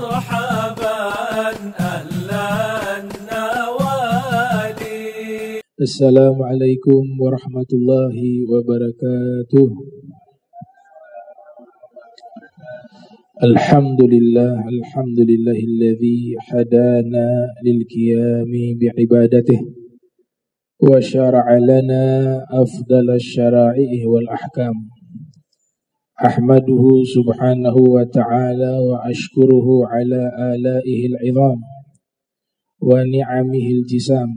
مرحبا أهلا النوالي. السلام عليكم ورحمة الله وبركاته. الحمد لله الذي هدانا للقيام بعبادته وشرع لنا أفضل الشرائع والأحكام. أحمده سبحانه وتعالى وأشكره على آلائه العظام ونعمه الجسام.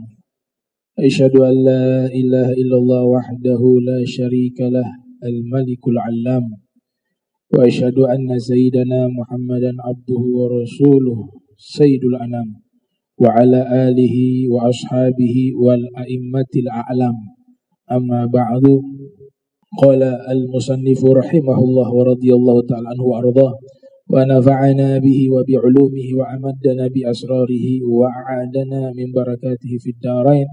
أشهد أن لا إله إلا الله وحده لا شريك له الملك العلام، وأشهد أن سيدنا محمدا عبده ورسوله سيد الأنام، وعلى آله وأصحابه والأئمة الأعلام. أما بعد، قال المصنف رحمه الله ورضي الله تعالى عنه وأرضاه، ونفعنا به وبعلومه وأمدنا بأسراره وأعادنا من بركاته في الدارين.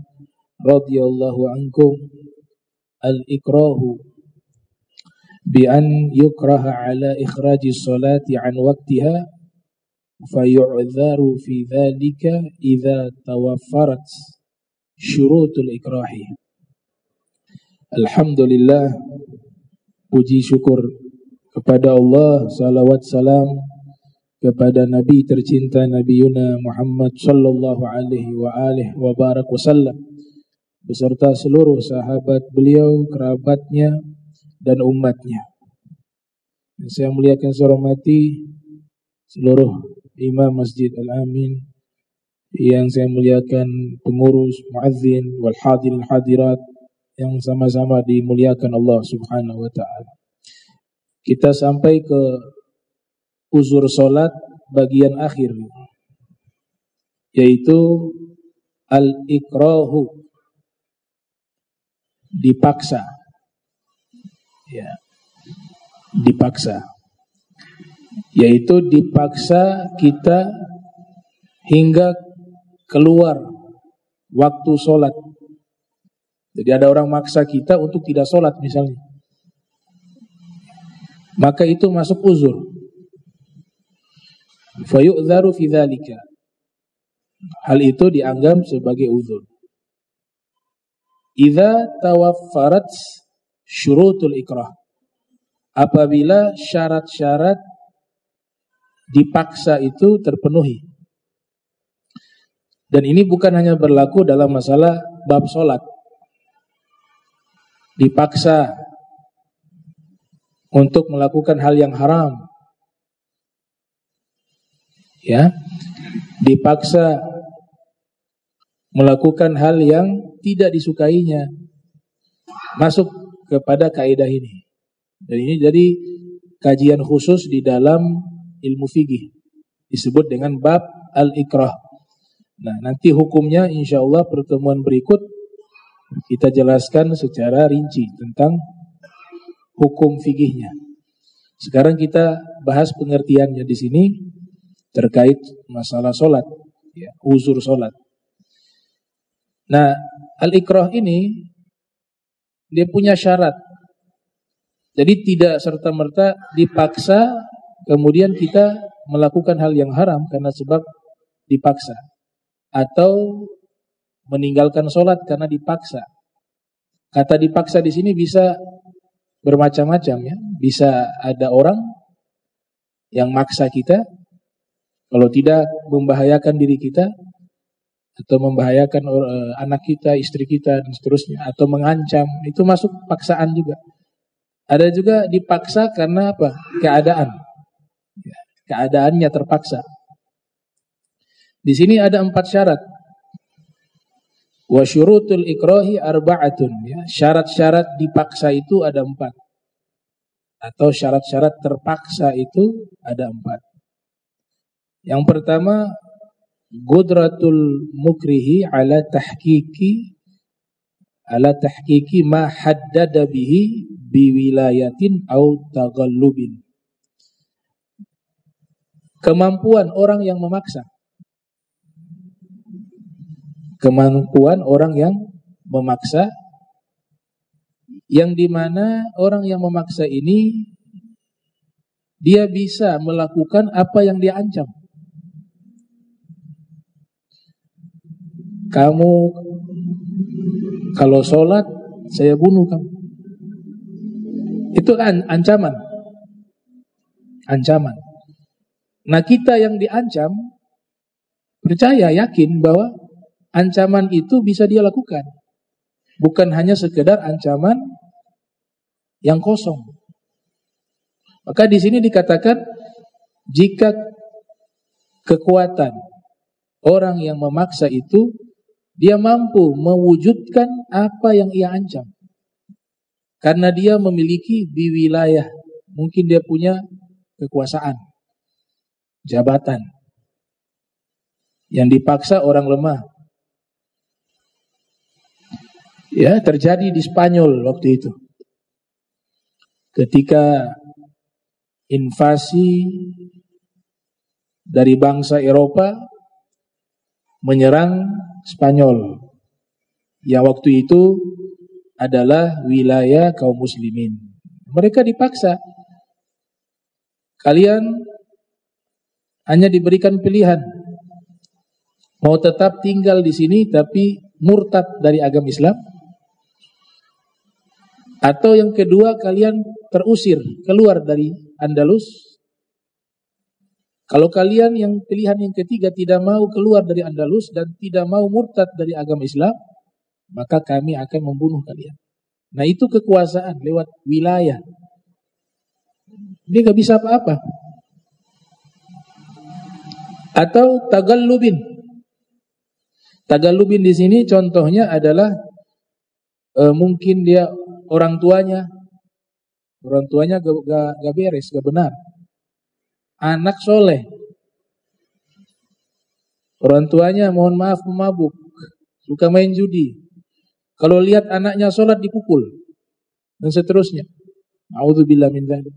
رضي الله عنكم. الإكراه بأن يكره على إخراج الصلاة عن وقتها فيعذر في ذلك إذا توفرت شروط الإكراه. Alhamdulillah, puji syukur kepada Allah, salawat salam kepada Nabi tercinta Nabi Yuna Muhammad sallallahu alaihi wa barak wasallam beserta seluruh sahabat beliau, kerabatnya dan umatnya. Yang saya muliakan, saya hormati seluruh imam Masjid Al-Amin, yang saya muliakan pengurus, muadzin, wal hadirin hadirat yang sama-sama dimuliakan Allah Subhanahu wa taala. Kita sampai ke uzur salat bagian akhir, yaitu al-ikrahu, dipaksa. Ya, dipaksa. Yaitu dipaksa kita hingga keluar waktu salat. Jadi ada orang maksa kita untuk tidak sholat misalnya, maka itu masuk uzur. Fayu'dharu fi dzalika. Hal itu dianggap sebagai uzur. Idza tawaffarat syurutul ikrah. Apabila syarat-syarat dipaksa itu terpenuhi. Dan ini bukan hanya berlaku dalam masalah bab sholat. Dipaksa untuk melakukan hal yang haram, ya, dipaksa melakukan hal yang tidak disukainya, masuk kepada kaidah ini. Dan ini jadi kajian khusus di dalam ilmu fikih, disebut dengan bab al-ikrah. Nah, nanti hukumnya insyaallah pertemuan berikut kita jelaskan secara rinci tentang hukum fikihnya. Sekarang kita bahas pengertiannya di sini terkait masalah solat, ya, uzur solat. Nah, al-ikrah ini dia punya syarat. Jadi tidak serta-merta dipaksa kemudian kita melakukan hal yang haram karena sebab dipaksa, atau meninggalkan sholat karena dipaksa. Kata dipaksa di sini bisa bermacam-macam, ya. Bisa ada orang yang maksa kita, kalau tidak membahayakan diri kita, atau membahayakan anak kita, istri kita, dan seterusnya, atau mengancam, itu masuk paksaan juga. Ada juga dipaksa karena apa? Keadaan. Keadaannya terpaksa. Di sini ada 4 syarat. Wa syurutul ikrahi arba'atun, ya. Syarat-syarat dipaksa itu ada 4. Atau syarat-syarat terpaksa itu ada 4. Yang pertama, qudratul mukrihi ala tahqiqi ma haddada bihi biwilayatin au taghallubin. Kemampuan orang yang memaksa. Kemampuan orang yang memaksa, yang dimana orang yang memaksa ini dia bisa melakukan apa yang dia ancam. kamu kalau sholat saya bunuh kamu. Itu ancaman. Ancaman. Nah, kita yang diancam percaya, yakin bahwa ancaman itu bisa dia lakukan. Bukan hanya sekedar ancaman yang kosong. Maka di sini dikatakan jika kekuatan orang yang memaksa itu dia mampu mewujudkan apa yang ia ancam. Karena dia memiliki biwilayah, mungkin dia punya kekuasaan, jabatan. Yang dipaksa orang lemah. Ya, terjadi di Spanyol waktu itu. Ketika invasi dari bangsa Eropa menyerang Spanyol. Yang waktu itu adalah wilayah kaum muslimin. Mereka dipaksa. Kalian hanya diberikan pilihan. Mau tetap tinggal di sini tapi murtad dari agama Islam, atau yang kedua kalian terusir keluar dari Andalus. Kalau kalian yang pilihan yang ketiga tidak mau keluar dari Andalus dan tidak mau murtad dari agama Islam, maka kami akan membunuh kalian. Nah, itu kekuasaan lewat wilayah. Dia gak bisa apa-apa. Atau tagallubin. Tagallubin di sini contohnya adalah mungkin dia orang tuanya gak beres, gak benar. Anak soleh, orang tuanya mohon maaf pemabuk, suka main judi. Kalau lihat anaknya sholat dipukul dan seterusnya. A'udzubillah min dzalik.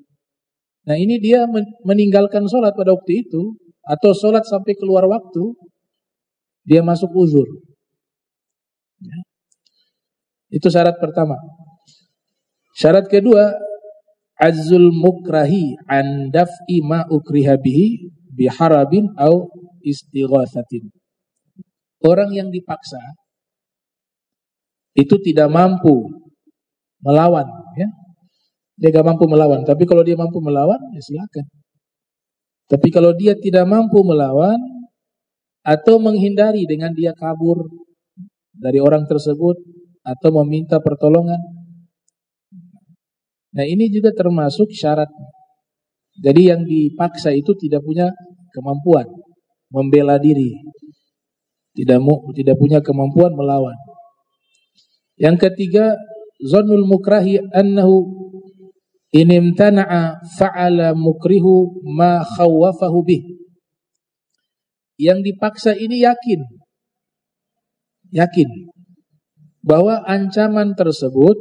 Nah, ini dia meninggalkan sholat pada waktu itu atau sholat sampai keluar waktu, dia masuk uzur. Ya. Itu syarat pertama. Syarat kedua, azzul mukrahi an daf'i ma ukriha bihi biharabin au istighatsatin. Orang yang dipaksa itu tidak mampu melawan, ya. Dia gak mampu melawan, tapi kalau dia mampu melawan, ya silakan. Tapi kalau dia tidak mampu melawan atau menghindari dengan dia kabur dari orang tersebut atau meminta pertolongan, nah ini juga termasuk syarat. Jadi yang dipaksa itu tidak punya kemampuan membela diri, tidak punya kemampuan melawan. Yang ketiga, zannul mukrahi annahu inimtana'a fa'ala mukrihu ma khawwafahu bih. Yang dipaksa ini yakin bahwa ancaman tersebut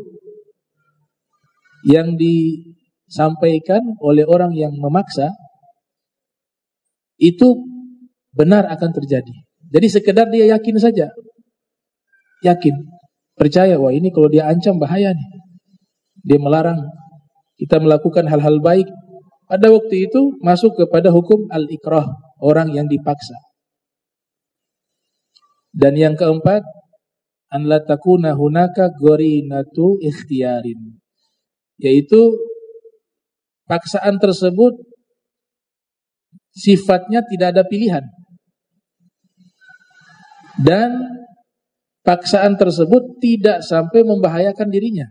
yang disampaikan oleh orang yang memaksa itu benar akan terjadi. Jadi sekedar dia yakin saja. Yakin. Percaya, wah ini kalau dia ancam bahaya nih. Dia melarang kita melakukan hal-hal baik. Pada waktu itu masuk kepada hukum al-ikrah, orang yang dipaksa. Dan yang keempat, an la takuna hunaka gharinatu ikhtiyarin. Yaitu paksaan tersebut sifatnya tidak ada pilihan. Dan paksaan tersebut tidak sampai membahayakan dirinya.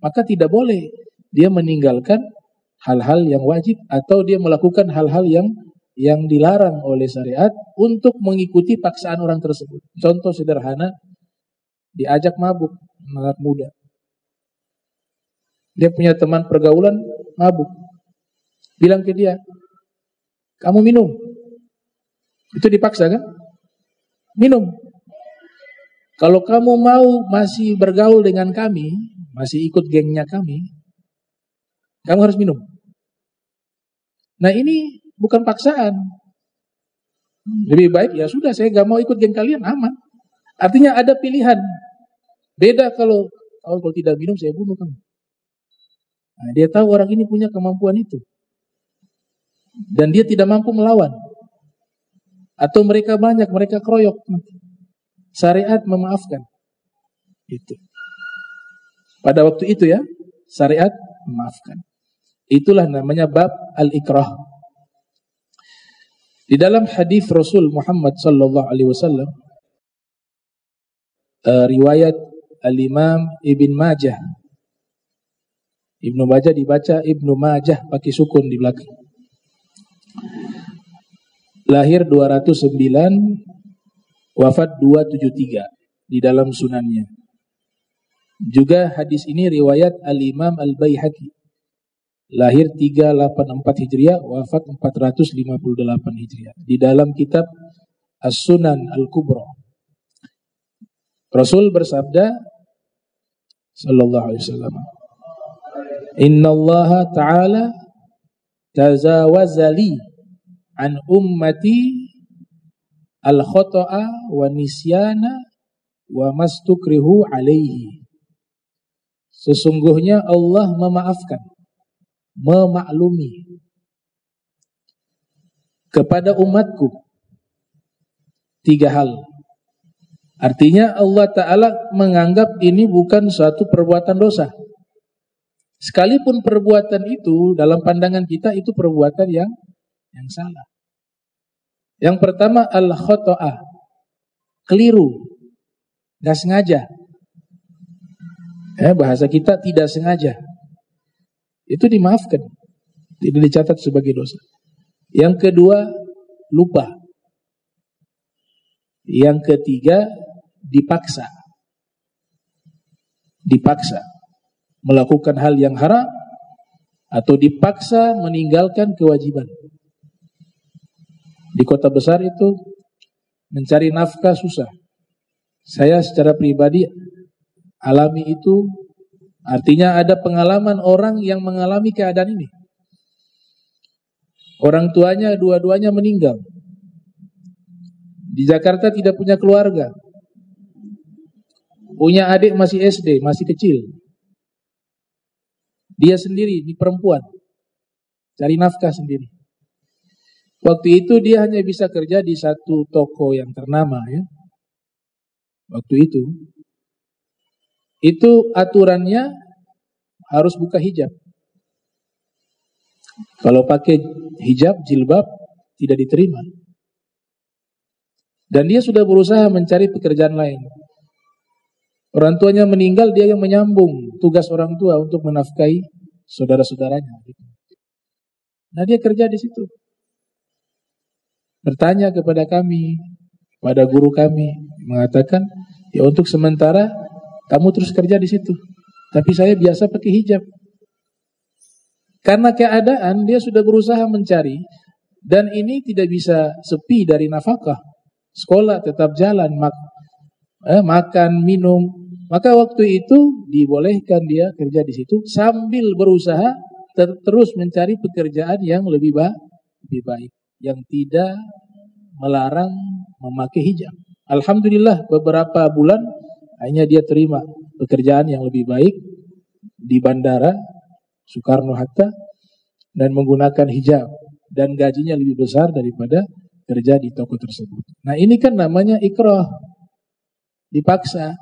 Maka tidak boleh dia meninggalkan hal-hal yang wajib atau dia melakukan hal-hal yang dilarang oleh syariat untuk mengikuti paksaan orang tersebut. Contoh sederhana, diajak mabuk anak muda. Dia punya teman pergaulan mabuk. Bilang ke dia, kamu minum. Itu dipaksa kan? Minum. Kalau kamu mau masih bergaul dengan kami, masih ikut gengnya kami, kamu harus minum. Nah ini bukan paksaan. Lebih baik ya sudah saya gak mau ikut geng kalian, aman. Artinya ada pilihan. Beda kalau tidak minum saya bunuh kamu. Nah, dia tahu orang ini punya kemampuan itu. Dan dia tidak mampu melawan. Atau mereka banyak, mereka keroyok. Syariat memaafkan. Itu. Pada waktu itu ya, syariat memaafkan. Itulah namanya bab al-ikrah. Di dalam hadis Rasul Muhammad sallallahu alaihi wasallam, riwayat Al-Imam Ibn Majah. Ibnu Majah dibaca Ibnu Majah pakai sukun di belakang. Lahir 209, wafat 273 di dalam sunannya. Juga hadis ini riwayat Al-Imam Al-Baihaqi. Lahir 384 Hijriah, wafat 458 Hijriah. Di dalam kitab As-Sunan Al-Kubra. Rasul bersabda sallallahu alaihi wasallam, Innallaha ta'ala tazawazali an ummati al-khoto'a wa nisyana wa mastukrihu alaihi. Sesungguhnya Allah memaafkan, memaklumi kepada umatku 3 hal. Artinya Allah Ta'ala menganggap ini bukan suatu perbuatan dosa. Sekalipun perbuatan itu dalam pandangan kita itu perbuatan yang salah. Yang pertama al-khoto'ah, keliru, gak sengaja. Bahasa kita tidak sengaja. Itu dimaafkan, tidak dicatat sebagai dosa. Yang kedua lupa. Yang ketiga dipaksa. Dipaksa melakukan hal yang haram atau dipaksa meninggalkan kewajiban. Di kota besar itu mencari nafkah susah. Saya secara pribadi alami itu, artinya ada pengalaman orang yang mengalami keadaan ini. Orang tuanya dua-duanya meninggal. Di Jakarta tidak punya keluarga. Punya adik masih SD, masih kecil. Dia sendiri, di perempuan. Cari nafkah sendiri. Waktu itu dia hanya bisa kerja di satu toko yang ternama ya. Waktu itu aturannya harus buka hijab. Kalau pakai hijab, jilbab, tidak diterima. Dan dia sudah berusaha mencari pekerjaan lain. Orang tuanya meninggal, dia yang menyambung tugas orang tua untuk menafkahi saudara-saudaranya. Nah dia kerja di situ. Bertanya kepada kami, pada guru kami, mengatakan, ya untuk sementara kamu terus kerja di situ. Tapi saya biasa pakai hijab. Karena keadaan dia sudah berusaha mencari, dan ini tidak bisa sepi dari nafkah. Sekolah tetap jalan, makan, minum. Maka waktu itu dibolehkan dia kerja di situ sambil berusaha terus mencari pekerjaan yang lebih baik, yang tidak melarang memakai hijab. Alhamdulillah beberapa bulan hanya dia terima pekerjaan yang lebih baik di bandara Soekarno-Hatta dan menggunakan hijab, dan gajinya lebih besar daripada kerja di toko tersebut. Nah ini kan namanya ikrah, dipaksa.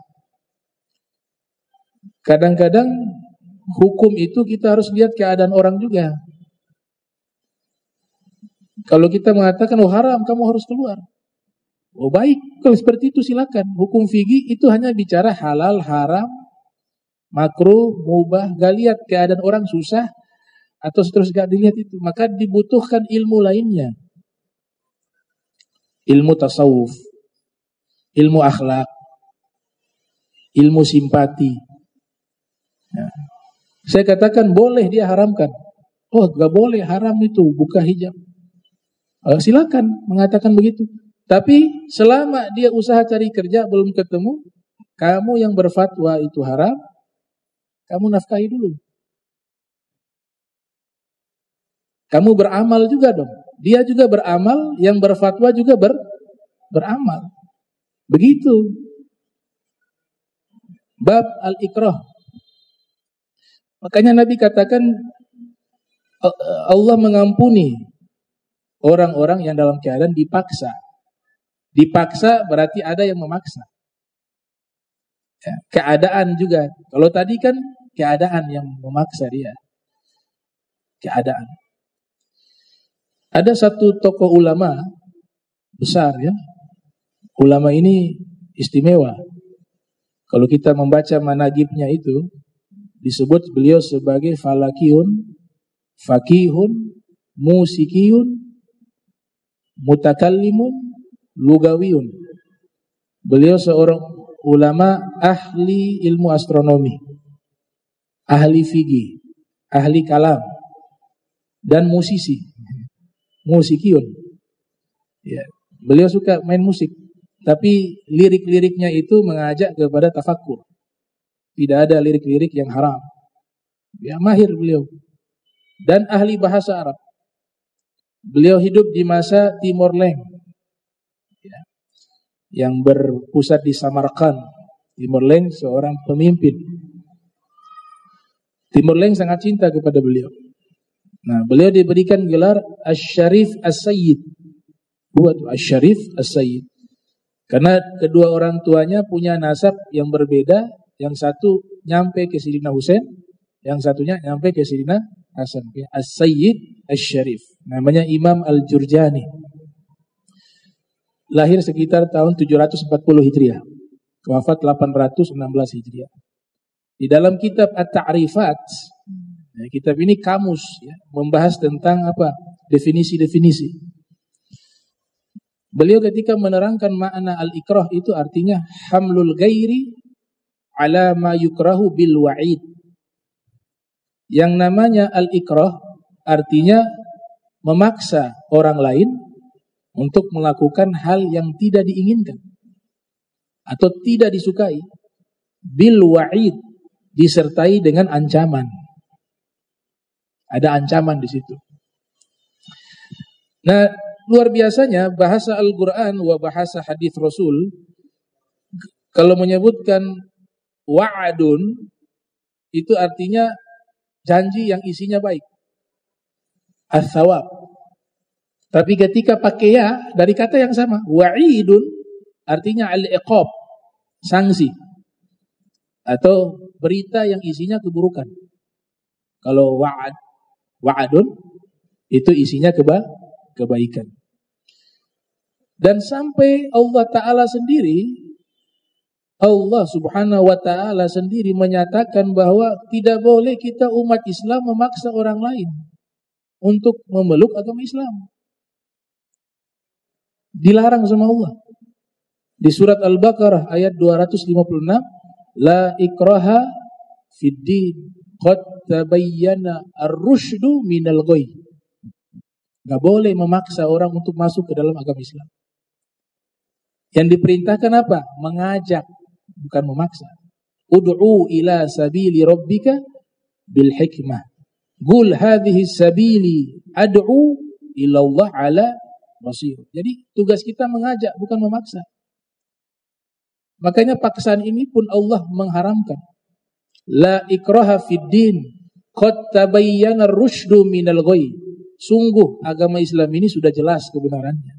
Kadang-kadang hukum itu kita harus lihat keadaan orang juga. Kalau kita mengatakan oh haram, kamu harus keluar. Oh baik, kalau seperti itu silakan. Hukum fikih itu hanya bicara halal, haram, makruh, mubah. Gak lihat keadaan orang susah atau seterusnya, gak dilihat itu. Maka dibutuhkan ilmu lainnya. Ilmu tasawuf, ilmu akhlak, ilmu simpati. Nah, saya katakan boleh dia haramkan. Oh gak boleh, haram itu, buka hijab. Silakan mengatakan begitu. Tapi selama dia usaha cari kerja belum ketemu, kamu yang berfatwa itu haram, kamu nafkahi dulu. Kamu beramal juga dong. Dia juga beramal, yang berfatwa juga beramal. Begitu. Bab al-ikrah. Makanya Nabi katakan Allah mengampuni orang-orang yang dalam keadaan dipaksa. Dipaksa berarti ada yang memaksa. Ya, keadaan juga. Kalau tadi kan keadaan yang memaksa dia. Keadaan. Ada satu tokoh ulama besar ya. Ulama ini istimewa. Kalau kita membaca managibnya itu disebut beliau sebagai falakiyun, fakihun, musikiyun, mutakallimun, lugawiyun. Beliau seorang ulama ahli ilmu astronomi, ahli fikih, ahli kalam, dan musisi, musikiyun. Ya, beliau suka main musik, tapi lirik-liriknya itu mengajak kepada tafakkur. Tidak ada lirik-lirik yang haram. Ya, mahir beliau. Dan ahli bahasa Arab. Beliau hidup di masa Timor Leste, ya, yang berpusat di Samarkand. Timor Leste seorang pemimpin. Timor Leste sangat cinta kepada beliau. Nah, beliau diberikan gelar Asy-Syarif As-Sayyid. Buat Asy-Syarif As-Sayyid. Karena kedua orang tuanya punya nasab yang berbeda. Yang satu nyampe ke Sayyidina Husain, yang satunya nyampe ke Sayyidina Hasan. As-Sayyid Asy-Syarif. Namanya Imam Al-Jurjani. Lahir sekitar tahun 740 Hijriah. Wafat 816 Hijriah. Di dalam kitab At-Ta'rifat, ya, kitab ini kamus ya, membahas tentang apa? Definisi-definisi. Beliau ketika menerangkan makna al-ikrah itu artinya hamlul ghairi ala ma yukrahu bil wa'id. Yang namanya al-ikrah artinya memaksa orang lain untuk melakukan hal yang tidak diinginkan atau tidak disukai, bil wa'id, disertai dengan ancaman. Ada ancaman di situ. Nah, luar biasanya bahasa Al-Quran wa bahasa hadis Rasul kalau menyebutkan wa'adun itu artinya janji yang isinya baik, as-sawab. Tapi ketika pakai ya dari kata yang sama, wa'idun artinya al-iqab, sanksi atau berita yang isinya keburukan. Kalau wa'adun itu isinya kebaikan. Dan sampai Allah Ta'ala sendiri, Allah Subhanahu wa Ta'ala sendiri menyatakan bahwa tidak boleh kita umat Islam memaksa orang lain untuk memeluk agama Islam. Dilarang sama Allah. Di surat Al-Baqarah ayat 256, la ikraha fid din qad tabayyana ar-rusydu minal ghayy. Enggak boleh memaksa orang untuk masuk ke dalam agama Islam. Yang diperintahkan apa? Mengajak, bukan memaksa. Ud'u ila sabili rabbika bil hikmah. Qul hadhihi sabili ad'u ila Allah ala basir. Jadi tugas kita mengajak, bukan memaksa. Makanya paksaan ini pun Allah mengharamkan. La ikraha fid din qad tabayyana ar-rusydu minal ghayy. Sungguh agama Islam ini sudah jelas kebenarannya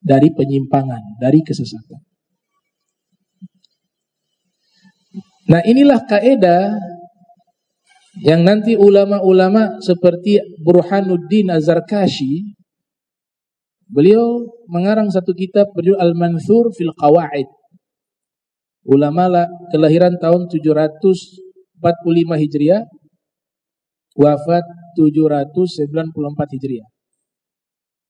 dari penyimpangan, dari kesesatan. Nah, inilah kaidah yang nanti ulama-ulama seperti Burhanuddin Az-Zarkashi, beliau mengarang satu kitab berjudul Al-Manthur fil Qawaid. Ulama kelahiran tahun 745 Hijriah, wafat 794 Hijriah.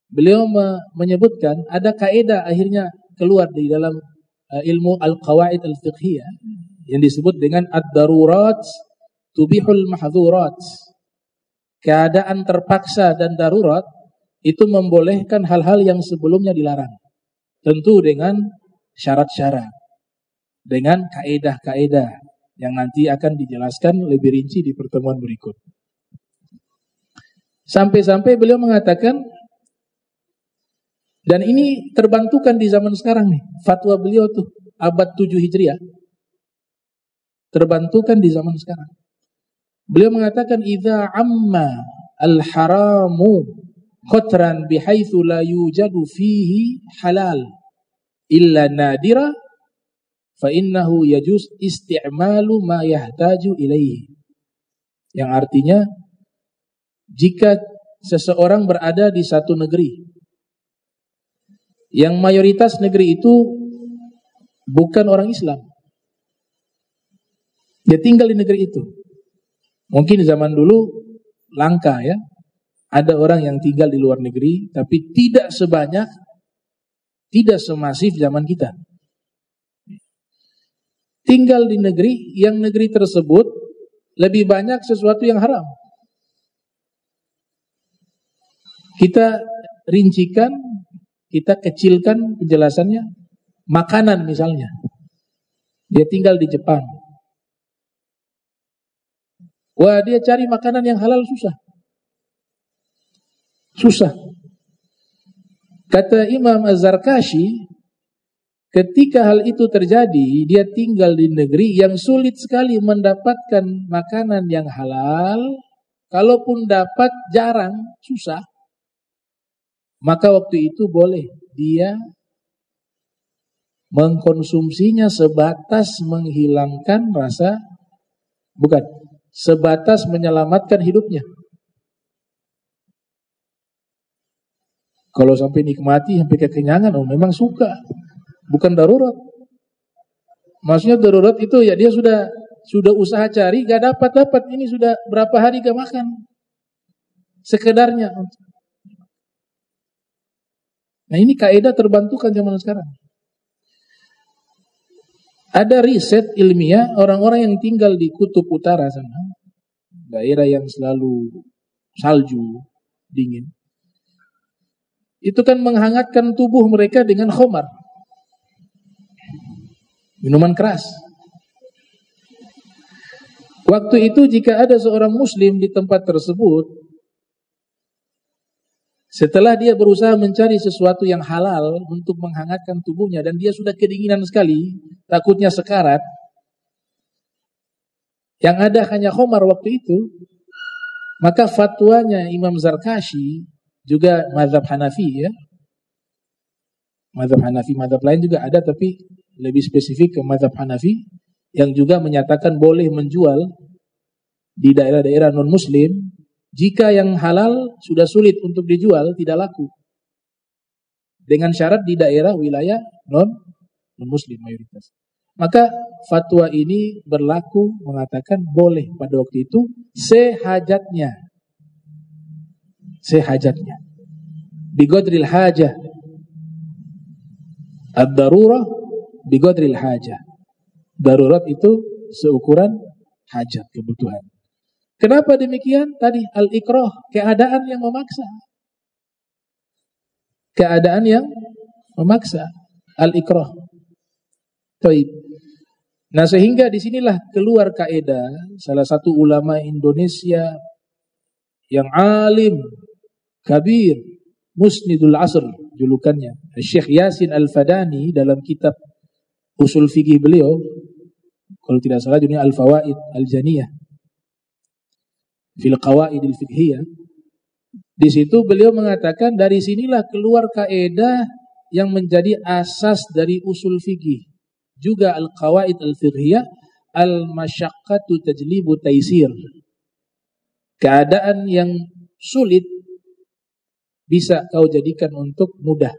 Beliau menyebutkan ada kaidah akhirnya keluar di dalam ilmu al-qawaid al-fiqhiyah yang disebut dengan ad-darurat tubihul mahdzurat. Keadaan terpaksa dan darurat itu membolehkan hal-hal yang sebelumnya dilarang. Tentu dengan syarat-syarat, dengan kaidah-kaidah yang nanti akan dijelaskan lebih rinci di pertemuan berikut. Sampai-sampai beliau mengatakan, dan ini terbantukan di zaman sekarang nih, fatwa beliau tuh abad 7 Hijriah, terbantukan di zaman sekarang. Beliau mengatakan, idza amma al-haramu qatran bihaitsu la yujadu fihi halal illa nadira fa innahu yajuz isti'malu ma yahtaju ilaihi. Yang artinya jika seseorang berada di satu negeri yang mayoritas negeri itu bukan orang Islam, dia tinggal di negeri itu. Mungkin zaman dulu langka ya, ada orang yang tinggal di luar negeri, tapi tidak sebanyak, tidak semasif zaman kita. Tinggal di negeri, yang negeri tersebut lebih banyak sesuatu yang haram. Kita rincikan, kita kecilkan penjelasannya. Makanan misalnya, dia tinggal di Jepang. Wah, dia cari makanan yang halal susah. Susah. Kata Imam Az-Zarkashi, ketika hal itu terjadi, dia tinggal di negeri yang sulit sekali mendapatkan makanan yang halal. Kalaupun dapat, jarang, susah. Maka waktu itu boleh dia mengkonsumsinya sebatas menghilangkan rasa, bukan, sebatas menyelamatkan hidupnya. Kalau sampai nikmati, sampai kekenyangan, oh memang suka. Bukan darurat. Maksudnya darurat itu ya dia sudah usaha cari, gak dapat. Ini sudah berapa hari gak makan. Sekedarnya. Nah ini kaidah terbantukan zaman sekarang. Ada riset ilmiah orang-orang yang tinggal di kutub utara sana, daerah yang selalu salju, dingin. Itu kan menghangatkan tubuh mereka dengan khamar, minuman keras. Waktu itu jika ada seorang muslim di tempat tersebut, setelah dia berusaha mencari sesuatu yang halal untuk menghangatkan tubuhnya dan dia sudah kedinginan sekali, takutnya sekarat, yang ada hanya khamar waktu itu, maka fatwanya Imam Zarkashi, juga mazhab Hanafi ya. Mazhab Hanafi, mazhab lain juga ada tapi lebih spesifik ke mazhab Hanafi yang juga menyatakan boleh menjual di daerah-daerah non-muslim jika yang halal sudah sulit untuk dijual, tidak laku. Dengan syarat di daerah wilayah non-muslim mayoritas. Maka fatwa ini berlaku mengatakan boleh pada waktu itu sehajatnya. Sehajatnya. Biqadril hajah. Ad-darurah biqadril hajah. Darurat itu seukuran hajat, kebutuhan. Kenapa demikian? Tadi al-ikrah, keadaan yang memaksa. Keadaan yang memaksa. Al-ikrah. Baik. Nah sehingga disinilah keluar kaidah salah satu ulama Indonesia yang alim, kabir, musnidul asr julukannya, Syekh Yasin Al-Fadani, dalam kitab usul fikih beliau, kalau tidak salah judulnya Al-Fawaid Al-Janiyah fil Qawaid Al-Fiqhiyah. Di situ beliau mengatakan dari sinilah keluar kaidah yang menjadi asas dari usul fikih, juga Al-Qawaid Al-Fiqhiyah, al-masyaqqatu tajlibu taisir. Keadaan yang sulit bisa kau jadikan untuk mudah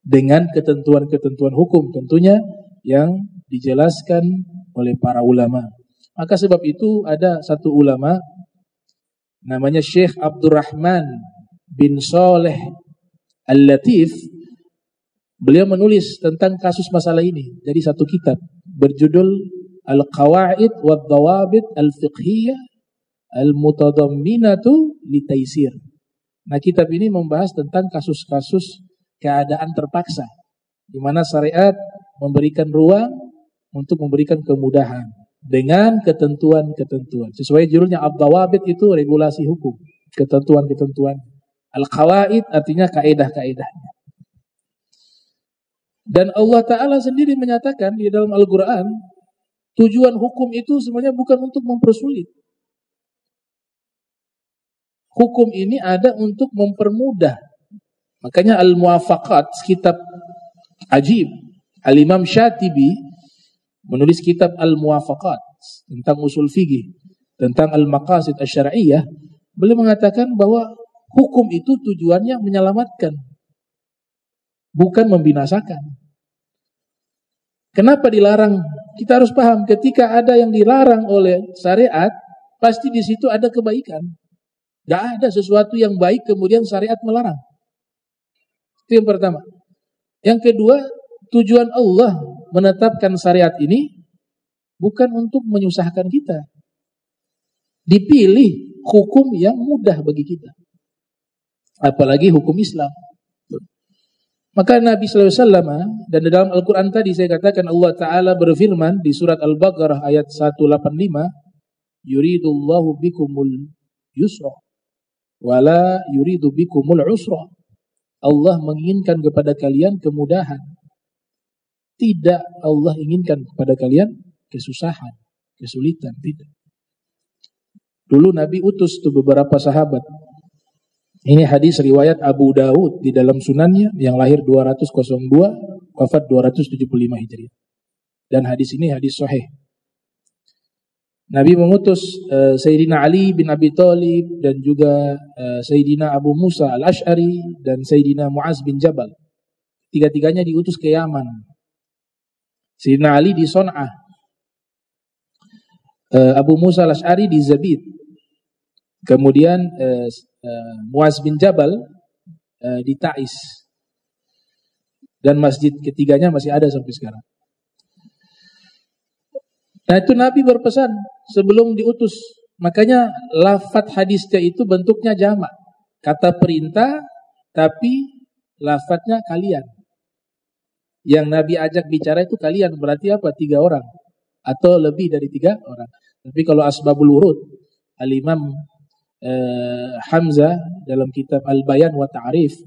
dengan ketentuan-ketentuan hukum tentunya yang dijelaskan oleh para ulama. Maka sebab itu ada satu ulama namanya Syekh Abdurrahman bin Saleh Al-Latif. Beliau menulis tentang kasus masalah ini jadi satu kitab berjudul Al-Qawaid wa Dhawabit Al-Fiqhiyah Al-Mutadamminatu Litaisir. Nah kitab ini membahas tentang kasus-kasus keadaan terpaksa di mana syariat memberikan ruang untuk memberikan kemudahan dengan ketentuan-ketentuan. Sesuai judulnya Ad-Dhawabit itu regulasi hukum, ketentuan-ketentuan. Al-Qawaid artinya kaidah-kaidahnya. Dan Allah Ta'ala sendiri menyatakan di dalam Al-Quran, tujuan hukum itu sebenarnya bukan untuk mempersulit. Hukum ini ada untuk mempermudah. Makanya Al-Muwafaqat, kitab ajib, Al-Imam Syatibi menulis kitab Al-Muwafaqat tentang usul fikih, tentang al-maqasid asy-syar'iyyah. Beliau mengatakan bahwa hukum itu tujuannya menyelamatkan, bukan membinasakan. Kenapa dilarang? Kita harus paham, ketika ada yang dilarang oleh syariat, pasti di situ ada kebaikan. Gak ada sesuatu yang baik kemudian syariat melarang. Itu yang pertama. Yang kedua, tujuan Allah menetapkan syariat ini bukan untuk menyusahkan kita. Dipilih hukum yang mudah bagi kita. Apalagi hukum Islam. Maka Nabi SAW, dan dalam Al-Quran tadi saya katakan Allah Ta'ala berfirman di surat Al-Baqarah ayat 185, yuridullahu bikumul yusra wala yuridu bikumul usra. Allah menginginkan kepada kalian kemudahan, tidak Allah inginkan kepada kalian kesusahan, kesulitan, tidak. Dulu Nabi utus tuh beberapa sahabat. Ini hadis riwayat Abu Daud di dalam sunannya, yang lahir 202, wafat 275 Hijriah. Dan hadis ini hadis sahih. Nabi mengutus Sayyidina Ali bin Abi Thalib dan juga Sayyidina Abu Musa al-Ash'ari dan Sayyidina Muaz bin Jabal. Tiga-tiganya diutus ke Yaman. Sayyidina Ali di Son'ah, Abu Musa al-Ash'ari di Zabid. Kemudian Muaz bin Jabal di Ta'is. Dan masjid ketiganya masih ada sampai sekarang. Nah itu Nabi berpesan sebelum diutus. Makanya lafaz hadisnya itu bentuknya jamak. Kata perintah tapi lafaznya kalian. Yang Nabi ajak bicara itu kalian, berarti apa? 3 orang atau lebih dari 3 orang. Tapi kalau asbabul wurud, Al-Imam Hamzah dalam kitab Al-Bayan wa Ta'rif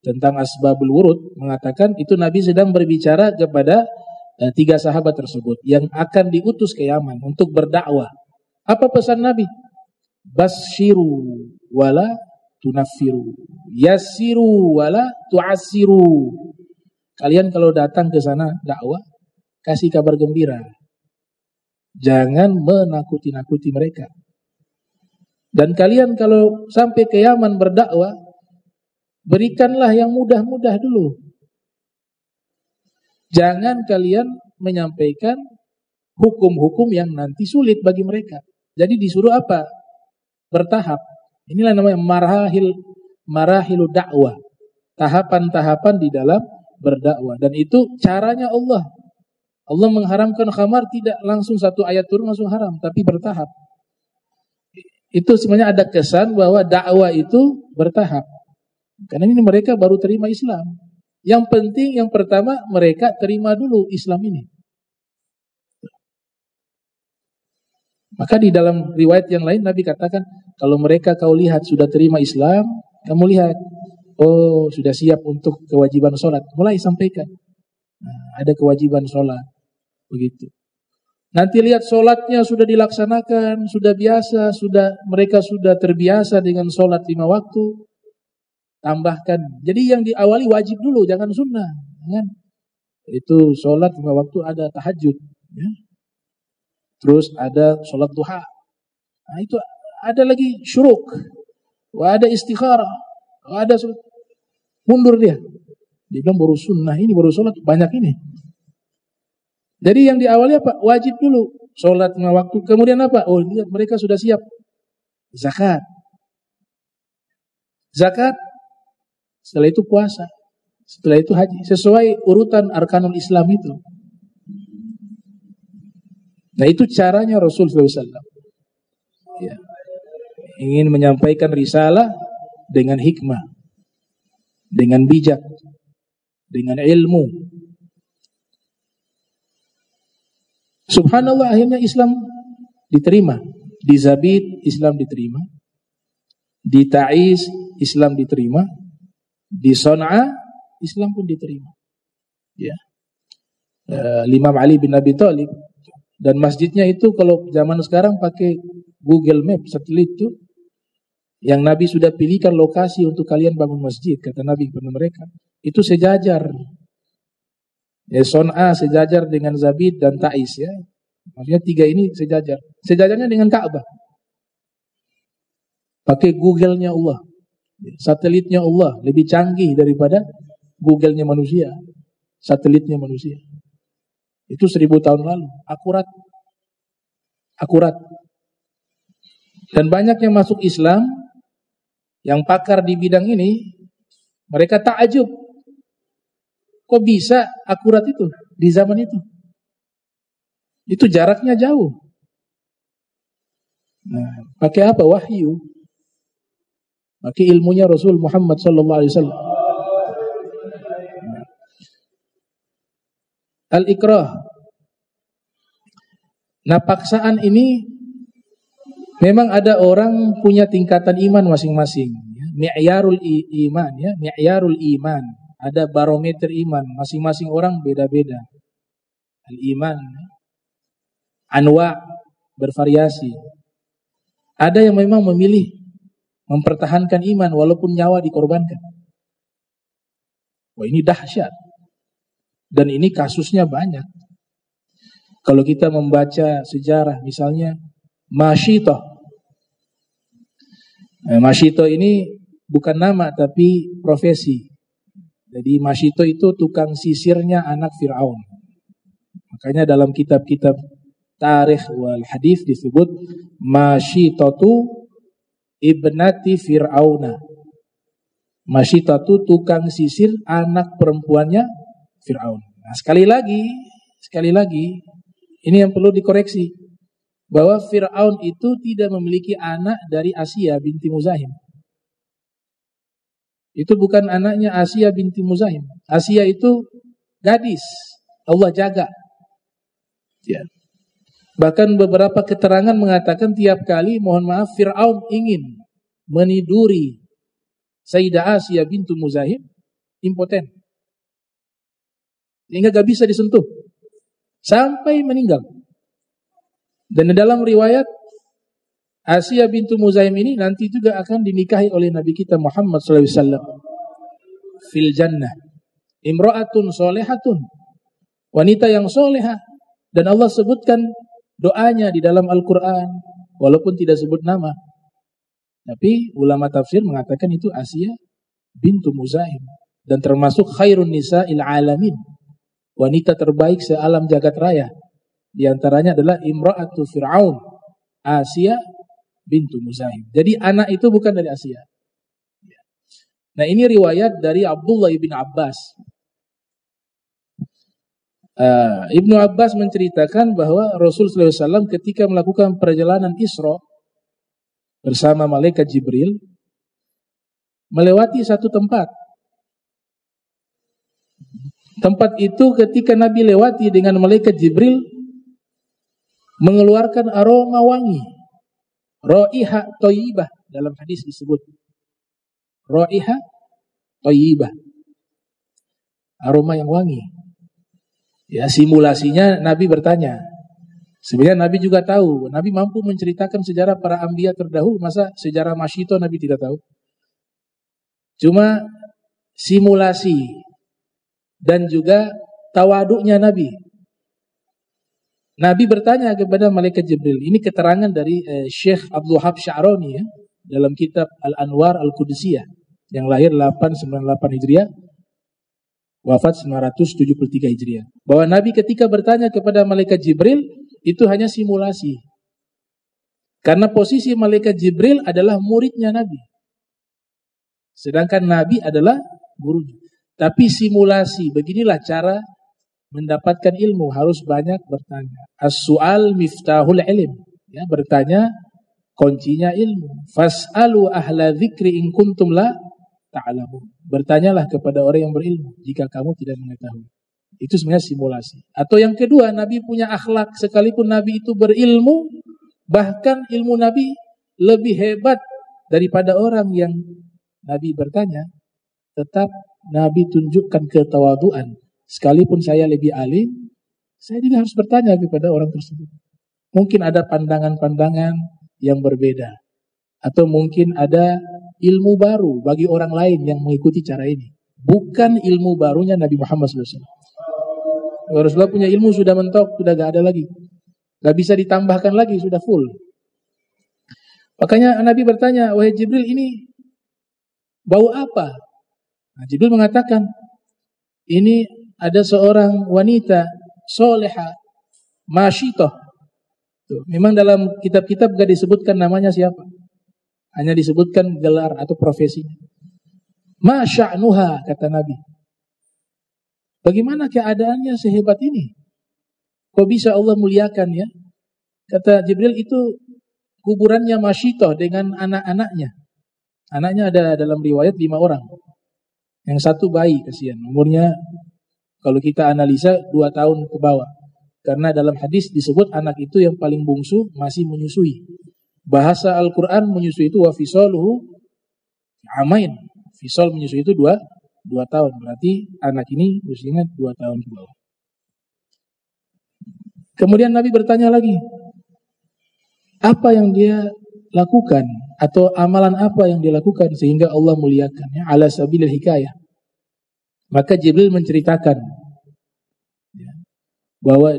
tentang asbabul wurud mengatakan itu Nabi sedang berbicara kepada 3 sahabat tersebut yang akan diutus ke Yaman untuk berdakwah. Apa pesan Nabi? Basyiru wala tunaffiru, yassiru wala tu'assiru. Kalian kalau datang ke sana dakwah, kasih kabar gembira. Jangan menakuti-nakuti mereka. Dan kalian kalau sampai ke Yaman berdakwah, berikanlah yang mudah-mudah dulu. Jangan kalian menyampaikan hukum-hukum yang nanti sulit bagi mereka. Jadi disuruh apa? Bertahap. Inilah namanya marahilu dakwah. Tahapan-tahapan di dalam berdakwah. Dan itu caranya Allah. Allah mengharamkan khamar tidak langsung satu ayat turun langsung haram, tapi bertahap. Itu sebenarnya ada kesan bahwa dakwah itu bertahap. Karena ini mereka baru terima Islam. Yang penting yang pertama mereka terima dulu Islam ini. Maka di dalam riwayat yang lain Nabi katakan, kalau mereka kau lihat sudah terima Islam, kamu lihat, oh sudah siap untuk kewajiban sholat. Mulai sampaikan. Nah, ada kewajiban sholat. Begitu. Nanti lihat sholatnya sudah dilaksanakan, sudah biasa, mereka sudah terbiasa dengan sholat 5 waktu. Tambahkan. Jadi yang diawali wajib dulu, jangan sunnah. Jangan. Itu sholat 5 waktu ada tahajud. Ya. Terus ada sholat duha. Nah, itu ada lagi syuruk. Ada istikharah. Ada sholat. Mundur dia. Dia bilang baru sunnah ini, baru sholat banyak ini. Jadi yang diawali apa? Wajib dulu. Sholat 5 waktu. Kemudian apa? Oh lihat mereka sudah siap. Zakat. Zakat. Setelah itu puasa. Setelah itu haji. Sesuai urutan arkanul Islam itu. Nah itu caranya Rasulullah SAW. Ya. Ingin menyampaikan risalah dengan hikmah. Dengan bijak. Dengan ilmu. Subhanallah akhirnya Islam diterima. Di Zabid Islam diterima. Di Ta'is Islam diterima. Di Son'ah Islam pun diterima. Ya. Imam Ali bin Abi Thalib. Dan masjidnya itu kalau zaman sekarang pakai Google Map, satelit itu. Yang Nabi sudah pilihkan lokasi untuk kalian bangun masjid. Kata Nabi kepada mereka. Itu sejajar. Ya, Son'a sejajar dengan Zabid dan Ta'is ya. Maksudnya 3 ini sejajar. Sejajarnya dengan Ka'bah. Pakai Google-nya Allah. Satelitnya Allah lebih canggih daripada Google-nya manusia. Satelitnya manusia. Itu 1000 tahun lalu. Akurat. Akurat. Dan banyak yang masuk Islam yang pakar di bidang ini, mereka takjub. Kok bisa akurat itu di zaman itu? Itu jaraknya jauh. Nah, pakai apa? Wahyu. Pakai ilmunya Rasul Muhammad sallallahu alaihi wasallam. Al-ikrah. Nah, paksaan ini memang ada orang punya tingkatan iman masing-masing. Mi'yarul iman ya, mi'yarul iman. Ada barometer iman, masing-masing orang beda-beda. Al-iman anwa' bervariasi. Ada yang memang memilih mempertahankan iman walaupun nyawa dikorbankan. Wah, ini dahsyat. Dan ini kasusnya banyak. Kalau kita membaca sejarah misalnya Masyitoh. Masyitoh ini bukan nama tapi profesi. Jadi Masyitoh itu tukang sisirnya anak Fir'aun. Makanya dalam kitab-kitab tarikh wal hadis disebut Masyitotu ibnati Fir'auna. Masyitoh itu tukang sisir anak perempuannya Fir'aun. Nah, sekali lagi, ini yang perlu dikoreksi. Bahwa Fir'aun itu tidak memiliki anak dari Asia binti Muzahim. Itu bukan anaknya Asia binti Muzahim. Asia itu gadis. Allah jaga. Ya. Bahkan beberapa keterangan mengatakan tiap kali, mohon maaf, Fir'aun ingin meniduri Sayyidah Asia bintu Muzahim, impoten. Sehingga gak bisa disentuh. Sampai meninggal. Dan dalam riwayat, Asia bintu Muzahim ini nanti juga akan dinikahi oleh Nabi kita Muhammad SAW. Fil jannah. Imra'atun solehatun. Wanita yang soleha. Dan Allah sebutkan doanya di dalam Al-Quran. Walaupun tidak sebut nama. Tapi ulama tafsir mengatakan itu Asia bintu Muzahim. Dan termasuk khairun nisa'il alamin. Wanita terbaik sealam jagat raya. Di antaranya adalah Imra'atu Fir'aun, Asia bintu Muzahim. Jadi anak itu bukan dari Asia. Nah, ini riwayat dari Abdullah bin Abbas. Ibnu Abbas menceritakan bahwa Rasulullah SAW ketika melakukan perjalanan Isra bersama malaikat Jibril melewati satu tempat. Tempat itu ketika Nabi lewati dengan malaikat Jibril mengeluarkan aroma wangi. Raiha thayyibah dalam hadis disebut. Raiha thayyibah. Aroma yang wangi. Ya, simulasinya Nabi bertanya. Sebenarnya Nabi juga tahu. Nabi mampu menceritakan sejarah para anbiya terdahulu. Masa sejarah Masyitoh Nabi tidak tahu? Cuma simulasi dan juga tawaduknya Nabi. Nabi bertanya kepada malaikat Jibril. Ini keterangan dari Syekh Abdul Wahab Sya'rani ya, dalam kitab Al-Anwar Al-Qudusiyah yang lahir 898 Hijriah, wafat 973 Hijriah. Bahwa Nabi ketika bertanya kepada malaikat Jibril itu hanya simulasi. Karena posisi malaikat Jibril adalah muridnya Nabi. Sedangkan Nabi adalah gurunya. Tapi simulasi, beginilah cara mendapatkan ilmu, harus banyak bertanya. As-su'al miftahul ilm. Ya, bertanya kuncinya ilmu. Fas'alu ahla dzikri in kuntum la ta'lamun. Bertanyalah kepada orang yang berilmu jika kamu tidak mengetahui. Itu sebenarnya simulasi. Atau yang kedua, Nabi punya akhlak. Sekalipun Nabi itu berilmu, bahkan ilmu Nabi lebih hebat daripada orang yang Nabi bertanya, tetap Nabi tunjukkan ketawaduan. Sekalipun saya lebih alim, saya juga harus bertanya kepada orang tersebut. Mungkin ada pandangan-pandangan yang berbeda. Atau mungkin ada ilmu baru bagi orang lain yang mengikuti cara ini. Bukan ilmu barunya Nabi Muhammad SAW. Rasulullah punya ilmu sudah mentok, sudah gak ada lagi. Gak bisa ditambahkan lagi, sudah full. Makanya Nabi bertanya, wahai Jibril, ini bau apa? Nah, Jibril mengatakan, ini ada seorang wanita soleha, masyitoh. Memang dalam kitab-kitab gak disebutkan namanya siapa. Hanya disebutkan gelar atau profesinya. Ma sya'nuha, kata Nabi. Bagaimana keadaannya sehebat ini? Kok bisa Allah muliakan ya? Kata Jibril, itu kuburannya Masyitoh dengan anak-anaknya. Anaknya ada dalam riwayat 5 orang. Yang satu bayi, kasihan. Umurnya kalau kita analisa 2 tahun ke bawah. Karena dalam hadis disebut anak itu yang paling bungsu masih menyusui. Bahasa Al-Quran menyusui itu wa fisaluhu amain. Fisal menyusui itu 2 tahun. Berarti anak ini usianya 2 tahun ke bawah. Kemudian Nabi bertanya lagi, apa yang dia lakukan atau amalan apa yang dia lakukan sehingga Allah muliakannya ala sabilil hikayah. Maka Jibril menceritakan bahwa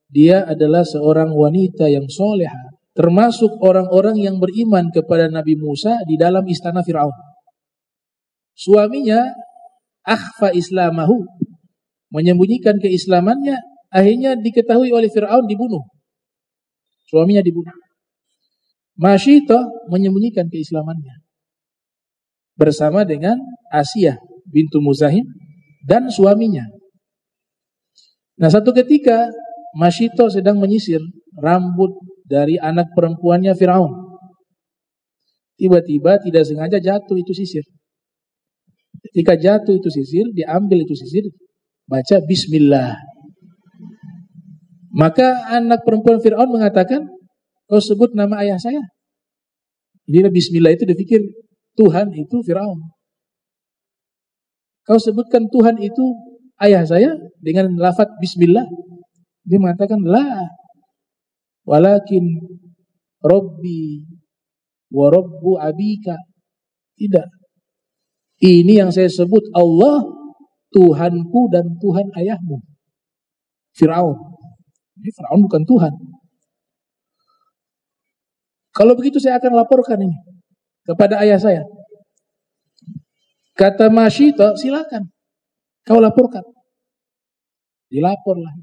dia adalah seorang wanita yang soleha, termasuk orang-orang yang beriman kepada Nabi Musa di dalam istana Fir'aun. Suaminya akhfa islamahu, menyembunyikan keislamannya, akhirnya diketahui oleh Fir'aun, dibunuh. Suaminya dibunuh. Masyitoh menyembunyikan keislamannya bersama dengan Asiyah bintu Muzahim dan suaminya. Nah, satu ketika Masyitoh sedang menyisir rambut dari anak perempuannya Fir'aun. Tiba-tiba tidak sengaja jatuh itu sisir. Ketika jatuh itu sisir, diambil itu sisir, baca Bismillah. Maka anak perempuan Fir'aun mengatakan, kau sebut nama ayah saya. Jadi Bismillah itu dipikir Tuhan itu Fir'aun. Kau sebutkan Tuhan itu ayah saya dengan lafaz Bismillah. Dia mengatakan, la, walakin Rabbi wa Rabbu abika. Tidak. Ini yang saya sebut Allah, Tuhanku dan Tuhan ayahmu. Fir'aun. Ini Fir'aun bukan Tuhan. Kalau begitu saya akan laporkan ini kepada ayah saya. Kata Masyitoh, silakan kau laporkan. Dilaporlah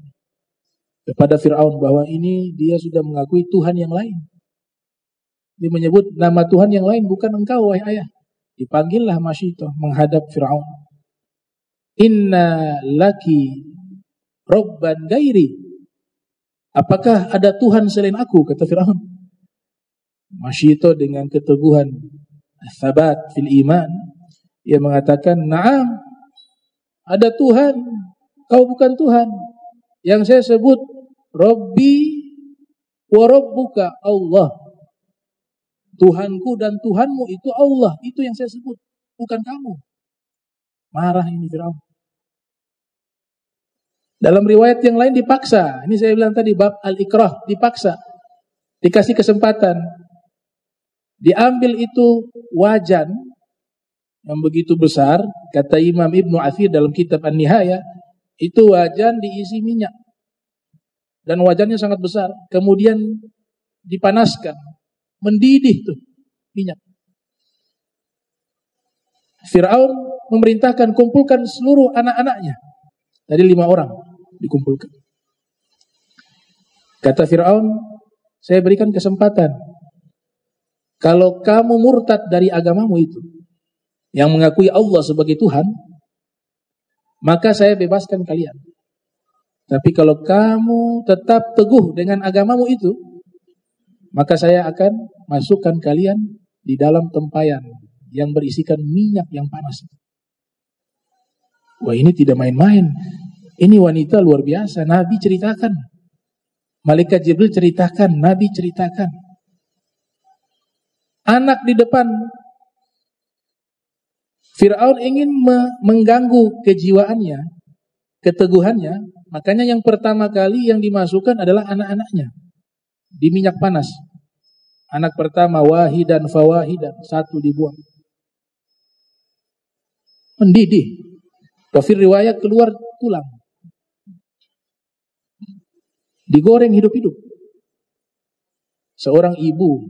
kepada Fir'aun bahwa ini dia sudah mengakui Tuhan yang lain. Dia menyebut nama Tuhan yang lain, bukan engkau wahai ayah. Dipanggillah Masyitoh menghadap Fir'aun. Inna laki robban gairi. Apakah ada Tuhan selain aku? Kata Fir'aun. Masyitoh dengan keteguhan tsabat fil iman, ia mengatakan, na'am, ada Tuhan, kau bukan Tuhan. Yang saya sebut Rabbi wa Rabbuka, Allah. Tuhanku dan Tuhanmu itu Allah, itu yang saya sebut, bukan kamu. Marah ini Fir'aun. Dalam riwayat yang lain dipaksa. Ini saya bilang tadi bab al-ikrah, dipaksa. Dikasih kesempatan. Diambil itu wajan yang begitu besar, kata Imam Ibnu Athir dalam kitab An-Nihaya, itu wajan diisi minyak. Dan wajannya sangat besar. Kemudian dipanaskan, mendidih tuh minyak. Fir'aun memerintahkan kumpulkan seluruh anak-anaknya. Dari 5 orang dikumpulkan. Kata Fir'aun, saya berikan kesempatan. Kalau kamu murtad dari agamamu itu, yang mengakui Allah sebagai Tuhan, maka saya bebaskan kalian. Tapi kalau kamu tetap teguh dengan agamamu itu, maka saya akan masukkan kalian di dalam tempayan yang berisikan minyak yang panas. Wah, ini tidak main-main. Ini wanita luar biasa. Nabi ceritakan. Malaikat Jibril ceritakan. Nabi ceritakan. Anak di depan. Fir'aun ingin mengganggu kejiwaannya, keteguhannya. Makanya yang pertama kali yang dimasukkan adalah anak-anaknya. Di minyak panas. Anak pertama wahidan fawahidan. 1 dibuang. Mendidih. Wafir riwayat keluar tulang. digoreng hidup-hidup. Seorang ibu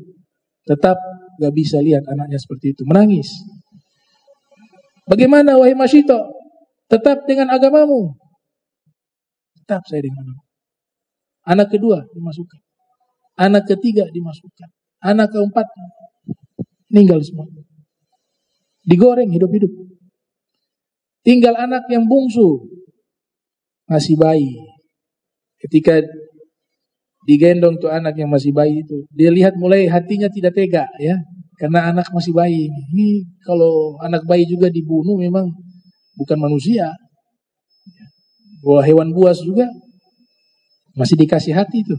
tetap gak bisa lihat anaknya seperti itu, menangis. Bagaimana wahai Masyito? Tetap dengan agamamu. Tetap saya dengan agamamu. Anak kedua dimasukkan. Anak ketiga dimasukkan. Anak keempat meninggal semua. Digoreng hidup-hidup. Tinggal anak yang bungsu, masih bayi. Ketika digendong tuh anak yang masih bayi itu, dia lihat mulai hatinya tidak tega ya, karena anak masih bayi. Ini kalau anak bayi juga dibunuh memang bukan manusia. Bahwa hewan buas juga masih dikasih hati itu.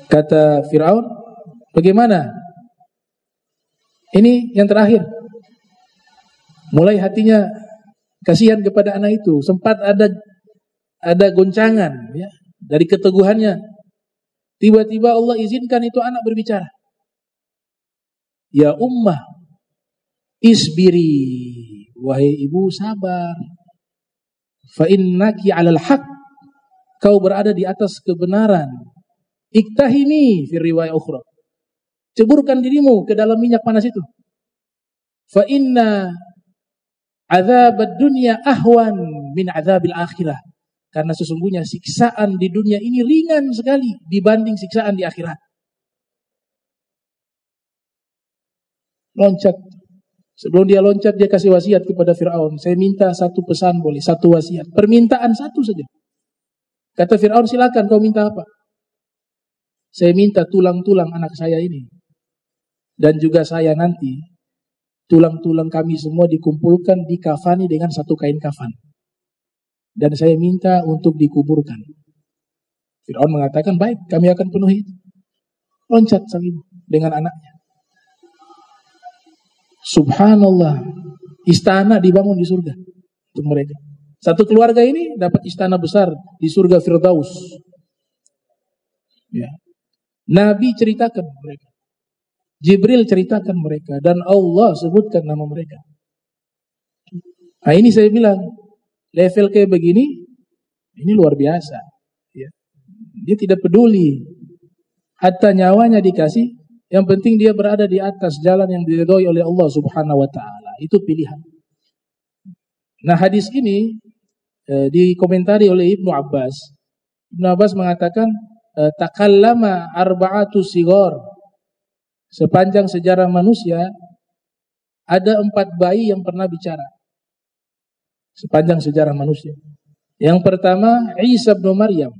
Kata Fir'aun, bagaimana? Ini yang terakhir. Mulai hatinya kasihan kepada anak itu. Sempat ada goncangan ya, dari keteguhannya. Tiba-tiba Allah izinkan itu anak berbicara. Ya ummah, isbiri, wahai ibu sabar. Fa innaki 'alal haq, kau berada di atas kebenaran. Iktahimi fi riwayah ukhra, ceburkan dirimu ke dalam minyak panas itu. Fa inna azabad dunya ahwan min azabil akhirah, karena sesungguhnya siksaan di dunia ini ringan sekali dibanding siksaan di akhirat. Loncat. Sebelum dia loncat, dia kasih wasiat kepada Fir'aun. Saya minta satu pesan boleh, satu wasiat. Permintaan satu saja. Kata Fir'aun, silakan kau minta apa? Saya minta tulang-tulang anak saya ini. Dan juga saya nanti, tulang-tulang kami semua dikumpulkan, dikafani dengan satu kain kafan. Dan saya minta untuk dikuburkan. Fir'aun mengatakan, baik, kami akan penuhi itu. Loncat sang ibu dengan anaknya. Subhanallah, istana dibangun di surga untuk mereka. Satu keluarga ini dapat istana besar di surga Firdaus. Ya. Nabi ceritakan mereka, Jibril ceritakan mereka, dan Allah sebutkan nama mereka. Nah ini saya bilang, level kayak begini, ini luar biasa. Ya. Dia tidak peduli, hatta nyawanya dikasih. Yang penting dia berada di atas jalan yang diridhoi oleh Allah Subhanahu wa taala. Itu pilihan. Nah, hadis ini dikomentari oleh Ibnu Abbas. Ibnu Abbas mengatakan takallama arba'atu sighar. Sepanjang sejarah manusia ada 4 bayi yang pernah bicara. Sepanjang sejarah manusia. Yang pertama Isa bin Maryam,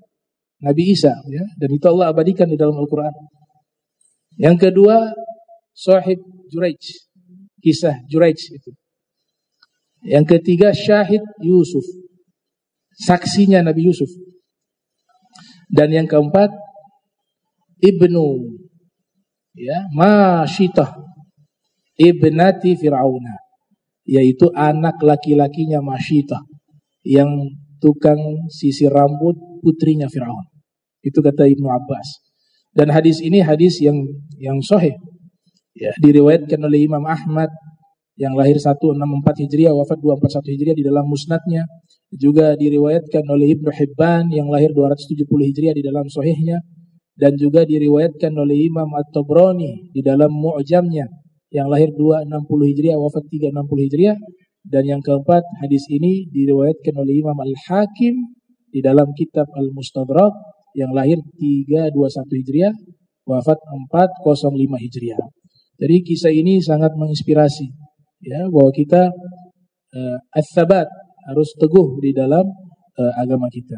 Nabi Isa ya, dan itu Allah abadikan di dalam Al-Qur'an. Yang kedua, Sahib Juraij, kisah Juraij itu. Yang ketiga, Syahid Yusuf, saksinya Nabi Yusuf. Dan yang keempat, Ibnu ya, Masyitah, ibnati Fir'auna, yaitu anak laki-lakinya Masyitah, yang tukang sisir rambut putrinya Fir'aun. Itu kata Ibnu Abbas. Dan hadis ini hadis yang sahih. Ya, diriwayatkan oleh Imam Ahmad yang lahir 164 Hijriah, wafat 241 Hijriah di dalam musnadnya. Juga diriwayatkan oleh Ibnu Hibban yang lahir 270 Hijriah di dalam sahihnya. Dan juga diriwayatkan oleh Imam At-Tabrani di dalam Mu'jamnya yang lahir 260 Hijriah, wafat 360 Hijriah. Dan yang keempat, hadis ini diriwayatkan oleh Imam Al-Hakim di dalam kitab Al-Mustadrak yang lahir 321 Hijriah, wafat 405 Hijriah. Jadi kisah ini sangat menginspirasi ya, bahwa kita ats-tsabat, harus teguh di dalam agama kita.